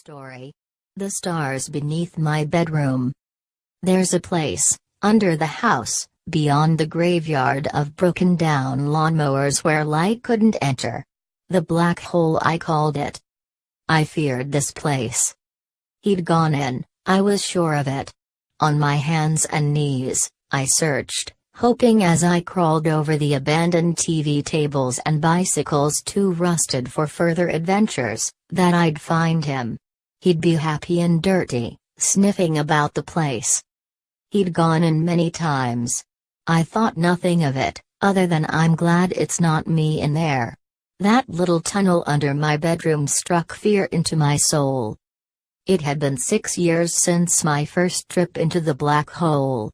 Story. The stars beneath my bedroom. There's a place, under the house, beyond the graveyard of broken down lawnmowers where light couldn't enter. The black hole, I called it. I feared this place. He'd gone in, I was sure of it. On my hands and knees, I searched, hoping as I crawled over the abandoned TV tables and bicycles too rusted for further adventures, that I'd find him. He'd be happy and dirty, sniffing about the place. He'd gone in many times. I thought nothing of it, other than I'm glad it's not me in there. That little tunnel under my bedroom struck fear into my soul. It had been 6 years since my first trip into the black hole.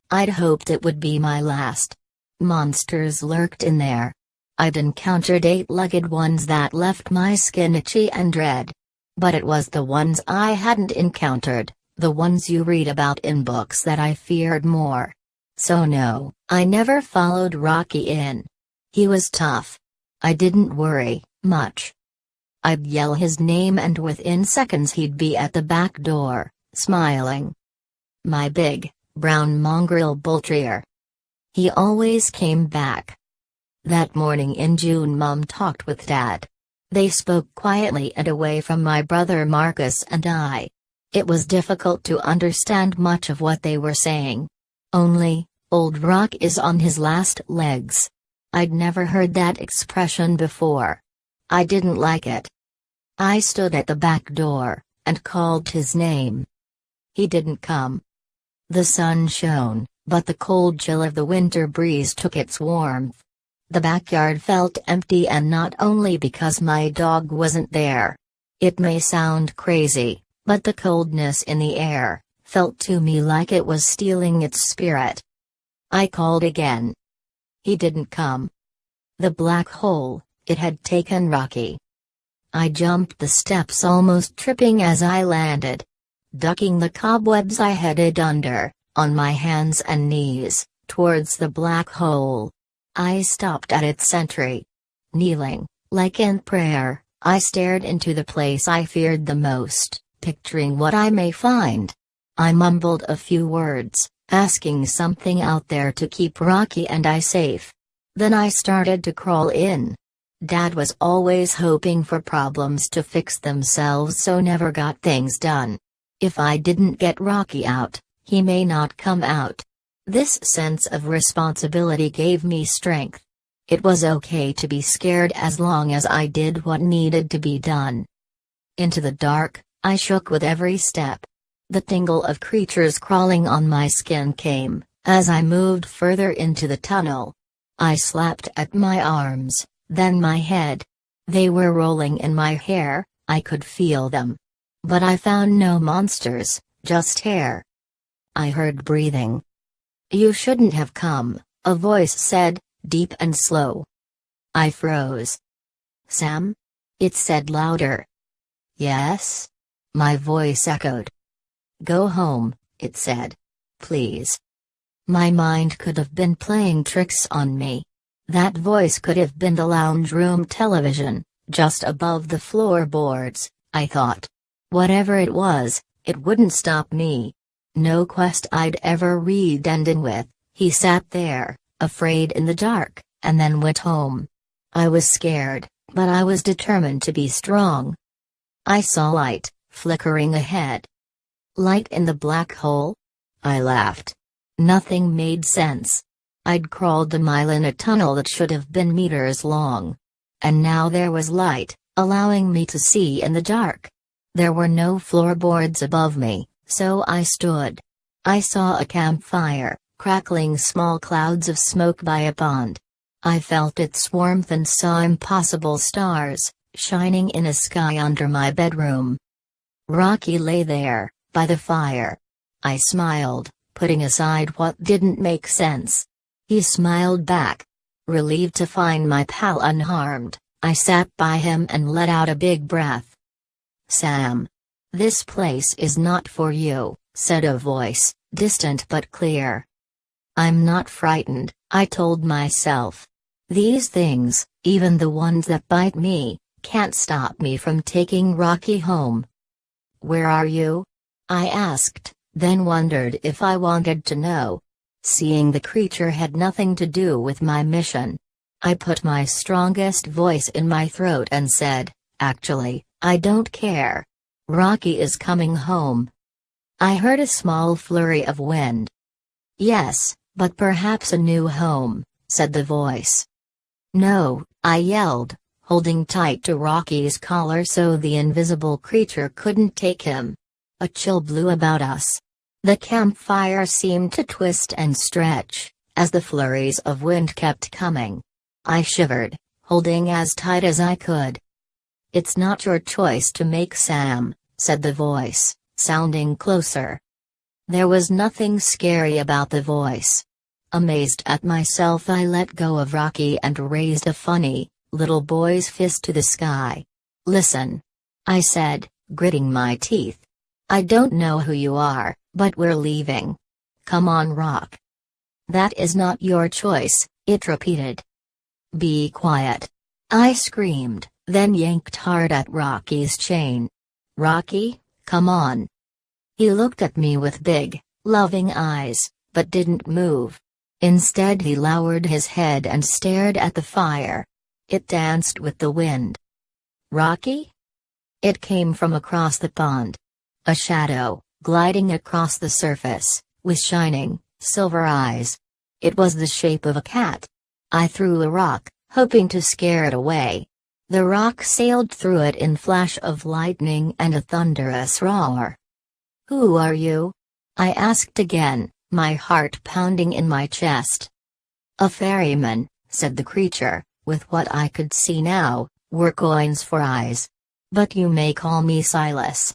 I'd hoped it would be my last. Monsters lurked in there. I'd encountered 8-legged ones that left my skin itchy and red. But it was the ones I hadn't encountered, the ones you read about in books, that I feared more. So no, I never followed Rocky in. He was tough. I didn't worry much. I'd yell his name and within seconds he'd be at the back door, smiling. My big, brown mongrel bull terrier. He always came back. That morning in June, Mom talked with Dad. They spoke quietly and away from my brother Marcus and I. It was difficult to understand much of what they were saying. Only, old Rock is on his last legs. I'd never heard that expression before. I didn't like it. I stood at the back door, and called his name. He didn't come. The sun shone, but the cold chill of the winter breeze took its warmth. The backyard felt empty, and not only because my dog wasn't there. It may sound crazy, but the coldness in the air felt to me like it was stealing its spirit. I called again. He didn't come. The black hole, it had taken Rocky. I jumped the steps, almost tripping as I landed. Ducking the cobwebs, I headed under, on my hands and knees, towards the black hole. I stopped at its entry. Kneeling, like in prayer, I stared into the place I feared the most, picturing what I may find. I mumbled a few words, asking something out there to keep Rocky and I safe. Then I started to crawl in. Dad was always hoping for problems to fix themselves, so never got things done. If I didn't get Rocky out, he may not come out. This sense of responsibility gave me strength. It was okay to be scared as long as I did what needed to be done. Into the dark, I shook with every step. The tingle of creatures crawling on my skin came, as I moved further into the tunnel. I slapped at my arms, then my head. They were rolling in my hair, I could feel them. But I found no monsters, just hair. I heard breathing. "You shouldn't have come," a voice said, deep and slow. I froze. "Sam?" it said louder. "Yes?" my voice echoed. "Go home," it said. "Please." My mind could have been playing tricks on me. That voice could have been the lounge room television, just above the floorboards, I thought. Whatever it was, it wouldn't stop me. No quest I'd ever read ended with, he sat there, afraid in the dark, and then went home. I was scared, but I was determined to be strong. I saw light, flickering ahead. Light in the black hole? I laughed. Nothing made sense. I'd crawled a mile in a tunnel that should have been meters long. And now there was light, allowing me to see in the dark. There were no floorboards above me, so I stood. I saw a campfire, crackling small clouds of smoke by a pond. I felt its warmth and saw impossible stars, shining in a sky under my bedroom. Rocky lay there, by the fire. I smiled, putting aside what didn't make sense. He smiled back. Relieved to find my pal unharmed, I sat by him and let out a big breath. "Sam. This place is not for you," said a voice, distant but clear. "I'm not frightened," I told myself. "These things, even the ones that bite me, can't stop me from taking Rocky home." "Where are you?" I asked, then wondered if I wanted to know. Seeing the creature had nothing to do with my mission. I put my strongest voice in my throat and said, "Actually, I don't care. Rocky is coming home." I heard a small flurry of wind. "Yes, but perhaps a new home," said the voice. "No," I yelled, holding tight to Rocky's collar so the invisible creature couldn't take him. A chill blew about us. The campfire seemed to twist and stretch, as the flurries of wind kept coming. I shivered, holding as tight as I could. "It's not your choice to make, Sam," said the voice, sounding closer. There was nothing scary about the voice. Amazed at myself, I let go of Rocky and raised a funny, little boy's fist to the sky. "Listen," I said, gritting my teeth. "I don't know who you are, but we're leaving. Come on, Rock." "That is not your choice," it repeated. "Be quiet," I screamed, then yanked hard at Rocky's chain. "Rocky, come on." He looked at me with big, loving eyes, but didn't move. Instead he lowered his head and stared at the fire. It danced with the wind. "Rocky?" It came from across the pond. A shadow, gliding across the surface, with shining, silver eyes. It was the shape of a cat. I threw a rock, hoping to scare it away. The rock sailed through it in flash of lightning and a thunderous roar. "Who are you?" I asked again, my heart pounding in my chest. "A ferryman," said the creature, with what I could see now, were coins for eyes. "But you may call me Silas."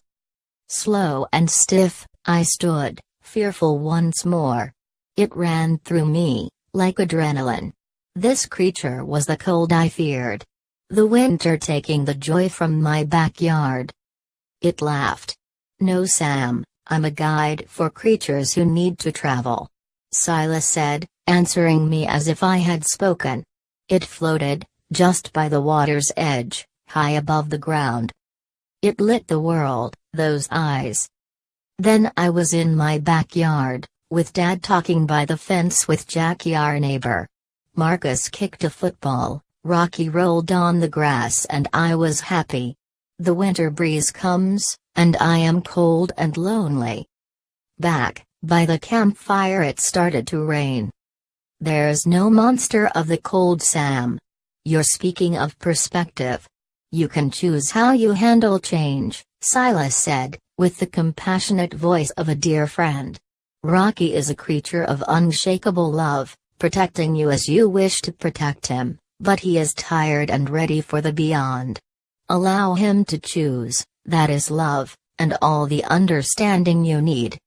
Slow and stiff, I stood, fearful once more. It ran through me, like adrenaline. This creature was the cold I feared. The winter taking the joy from my backyard. It laughed. "No, Sam, I'm a guide for creatures who need to travel," Silas said, answering me as if I had spoken. It floated, just by the water's edge, high above the ground. It lit the world, those eyes. Then I was in my backyard, with Dad talking by the fence with Jackie, our neighbor. Marcus kicked a football, Rocky rolled on the grass, and I was happy. The winter breeze comes, and I am cold and lonely. Back, by the campfire, it started to rain. "There's no monster of the cold, Sam. You're speaking of perspective. You can choose how you handle change," Silas said, with the compassionate voice of a dear friend. "Rocky is a creature of unshakable love, protecting you as you wish to protect him, but he is tired and ready for the beyond. Allow him to choose, that is love, and all the understanding you need."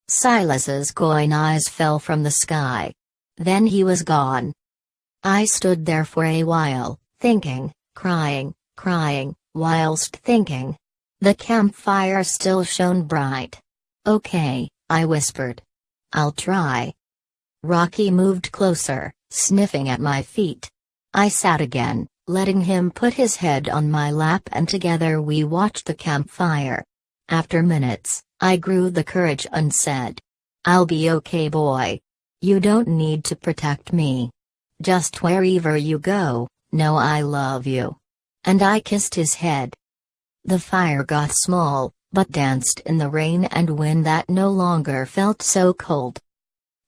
Silas's coin eyes fell from the sky. Then he was gone. I stood there for a while, thinking, crying, whilst thinking. The campfire still shone bright. "Okay," I whispered. "I'll try." Rocky moved closer, sniffing at my feet. I sat again, letting him put his head on my lap, and together we watched the campfire. After minutes, I grew the courage and said, "I'll be okay, boy. You don't need to protect me. Just wherever you go, know I love you." And I kissed his head. The fire got small, but danced in the rain and wind that no longer felt so cold.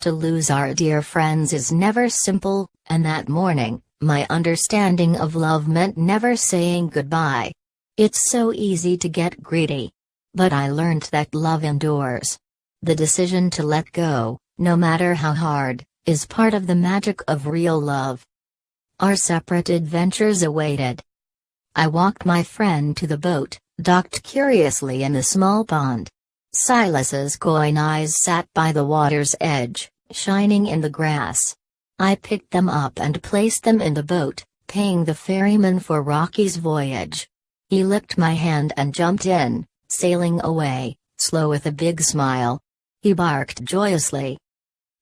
To lose our dear friends is never simple, and that morning, my understanding of love meant never saying goodbye. It's so easy to get greedy. But I learned that love endures. The decision to let go, no matter how hard, is part of the magic of real love. Our separate adventures awaited. I walked my friend to the boat, docked curiously in the small pond. Silas's coin eyes sat by the water's edge, shining in the grass. I picked them up and placed them in the boat, paying the ferryman for Rocky's voyage. He licked my hand and jumped in, sailing away, slow with a big smile. He barked joyously.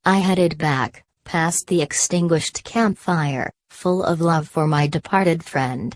I headed back, past the extinguished campfire, full of love for my departed friend.